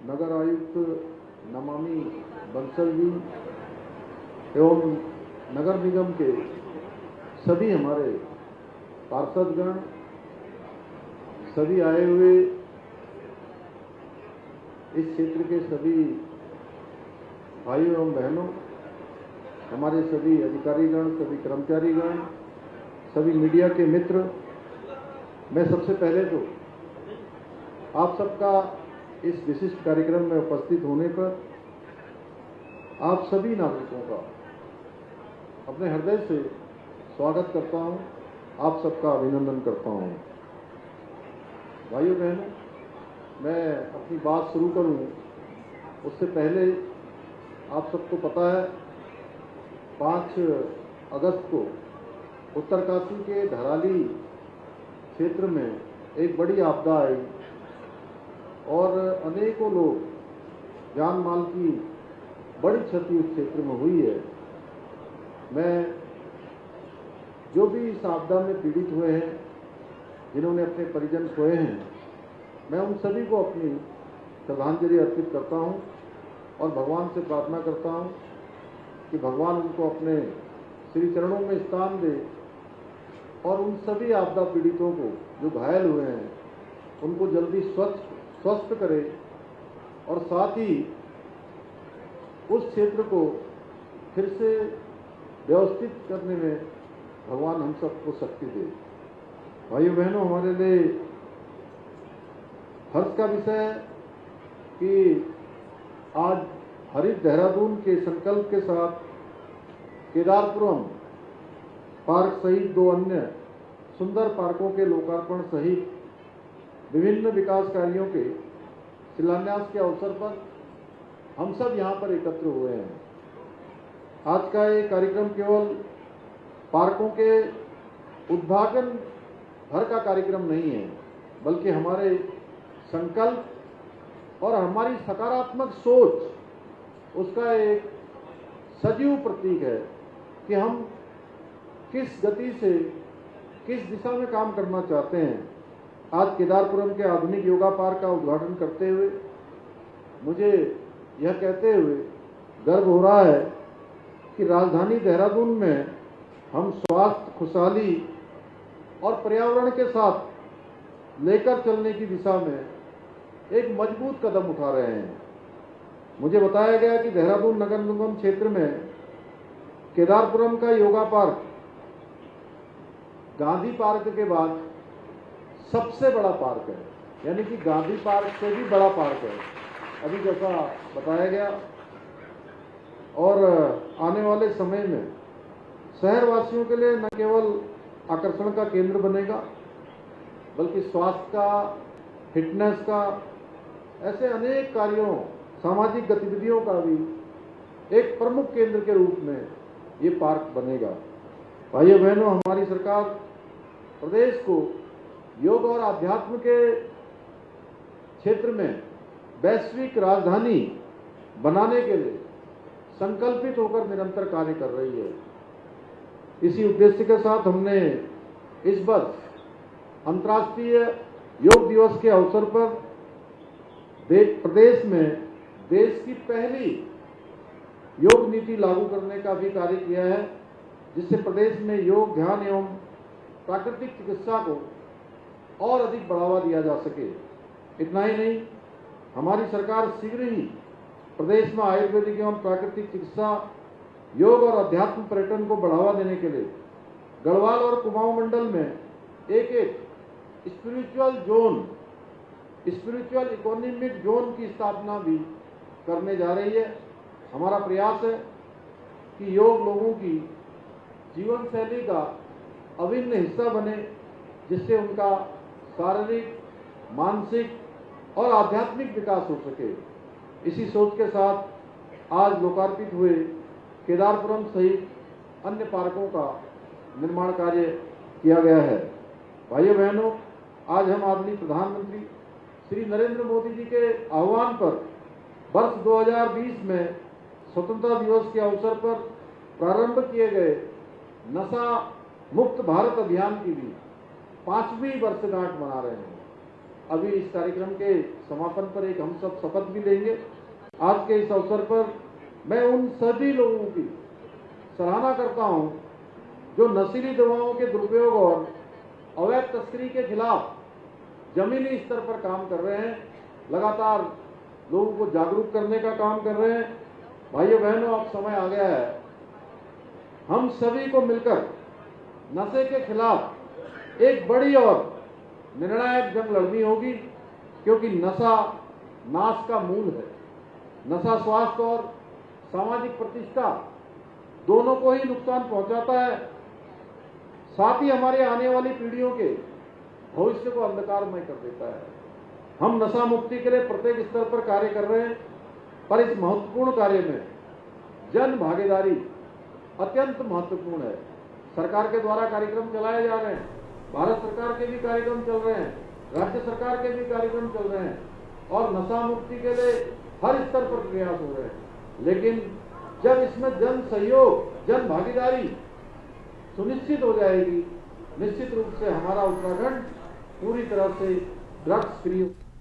नगर आयुक्त नमामि बंसल जी एवं नगर निगम के सभी हमारे पार्षदगण, सभी आए हुए इस क्षेत्र के सभी भाइयों एवं बहनों, हमारे सभी अधिकारीगण, सभी कर्मचारीगण, सभी मीडिया के मित्र, मैं सबसे पहले तो आप सबका इस विशिष्ट कार्यक्रम में उपस्थित होने पर आप सभी नागरिकों का अपने हृदय से स्वागत करता हूं, आप सबका अभिनंदन करता हूं। भाइयों बहनों, मैं अपनी बात शुरू करूं उससे पहले आप सबको पता है 5 अगस्त को उत्तरकाशी के धराली क्षेत्र में एक बड़ी आपदा आई और अनेकों लोग, जान माल की बड़ी क्षति उस क्षेत्र में हुई है। मैं जो भी इस आपदा में पीड़ित हुए हैं, जिन्होंने अपने परिजन खोए हैं, मैं उन सभी को अपनी श्रद्धांजलि अर्पित करता हूं और भगवान से प्रार्थना करता हूं कि भगवान उनको अपने श्री चरणों में स्थान दे और उन सभी आपदा पीड़ितों को जो घायल हुए हैं उनको जल्दी स्वस्थ करे और साथ ही उस क्षेत्र को फिर से व्यवस्थित करने में भगवान हम सबको शक्ति दे। भाइयों बहनों, हमारे लिए हर्ष का विषय है कि आज हरित देहरादून के संकल्प के साथ केदारपुरम पार्क सहित 2 अन्य सुंदर पार्कों के लोकार्पण सहित विभिन्न विकास कार्यों के शिलान्यास के अवसर पर हम सब यहाँ पर एकत्र हुए हैं। आज का ये कार्यक्रम केवल पार्कों के उद्घाटन भर का कार्यक्रम नहीं है, बल्कि हमारे संकल्प और हमारी सकारात्मक सोच उसका एक सजीव प्रतीक है कि हम किस गति से, किस दिशा में काम करना चाहते हैं। आज केदारपुरम के आधुनिक योगा पार्क का उद्घाटन करते हुए मुझे यह कहते हुए गर्व हो रहा है कि राजधानी देहरादून में हम स्वास्थ्य, खुशहाली और पर्यावरण के साथ लेकर चलने की दिशा में एक मजबूत कदम उठा रहे हैं। मुझे बताया गया कि देहरादून नगर निगम क्षेत्र में केदारपुरम का योगा पार्क गांधी पार्क के बाद सबसे बड़ा पार्क है, यानी कि गांधी पार्क से भी बड़ा पार्क है अभी जैसा बताया गया। और आने वाले समय में शहरवासियों के लिए न केवल आकर्षण का केंद्र बनेगा, बल्कि स्वास्थ्य का, फिटनेस का, ऐसे अनेक कार्यों, सामाजिक गतिविधियों का भी एक प्रमुख केंद्र के रूप में ये पार्क बनेगा। भाइयों बहनों, हमारी सरकार प्रदेश को योग और आध्यात्म के क्षेत्र में वैश्विक राजधानी बनाने के लिए संकल्पित होकर निरंतर कार्य कर रही है। इसी उद्देश्य के साथ हमने इस वर्ष अंतर्राष्ट्रीय योग दिवस के अवसर पर प्रदेश में देश की पहली योग नीति लागू करने का भी कार्य किया है, जिससे प्रदेश में योग, ध्यान एवं प्राकृतिक चिकित्सा को और अधिक बढ़ावा दिया जा सके। इतना ही नहीं, हमारी सरकार शीघ्र ही प्रदेश में आयुर्वेदिक एवं प्राकृतिक चिकित्सा, योग और अध्यात्म पर्यटन को बढ़ावा देने के लिए गढ़वाल और कुमाऊं मंडल में एक स्पिरिचुअल इकोनॉमिक जोन की स्थापना भी करने जा रही है। हमारा प्रयास है कि योग लोगों की जीवन शैली का अभिन्न हिस्सा बने, जिससे उनका शारीरिक, मानसिक और आध्यात्मिक विकास हो सके। इसी सोच के साथ आज लोकार्पित हुए केदारपुरम सहित अन्य पार्कों का निर्माण कार्य किया गया है। भाइयों बहनों, आज हम आदरणीय प्रधानमंत्री श्री नरेंद्र मोदी जी के आह्वान पर वर्ष 2020 में स्वतंत्रता दिवस के अवसर पर प्रारंभ किए गए नशा मुक्त भारत अभियान की भी 5वीं वर्षगांठ मना रहे हैं। अभी इस कार्यक्रम के समापन पर एक हम सब शपथ भी लेंगे। आज के इस अवसर पर मैं उन सभी लोगों की सराहना करता हूं जो नशीली दवाओं के दुरुपयोग और अवैध तस्करी के खिलाफ जमीनी स्तर पर काम कर रहे हैं, लगातार लोगों को जागरूक करने का काम कर रहे हैं। भाइयों बहनों, अब समय आ गया है हम सभी को मिलकर नशे के खिलाफ एक बड़ी और निर्णायक जंग लड़नी होगी, क्योंकि नशा नाश का मूल है। नशा स्वास्थ्य और सामाजिक प्रतिष्ठा दोनों को ही नुकसान पहुंचाता है, साथ ही हमारे आने वाली पीढ़ियों के भविष्य को अंधकारमय कर देता है। हम नशा मुक्ति के लिए प्रत्येक स्तर पर कार्य कर रहे हैं, पर इस महत्वपूर्ण कार्य में जन भागीदारी अत्यंत महत्वपूर्ण है। सरकार के द्वारा कार्यक्रम चलाए जा रहे हैं, भारत सरकार के भी कार्यक्रम चल रहे हैं, राज्य सरकार के भी कार्यक्रम चल रहे हैं और नशा मुक्ति के लिए हर स्तर पर प्रयास हो रहे हैं। लेकिन जब इसमें जन सहयोग, जन भागीदारी सुनिश्चित हो जाएगी, निश्चित रूप से हमारा उत्तराखंड पूरी तरह से ड्रग्स फ्री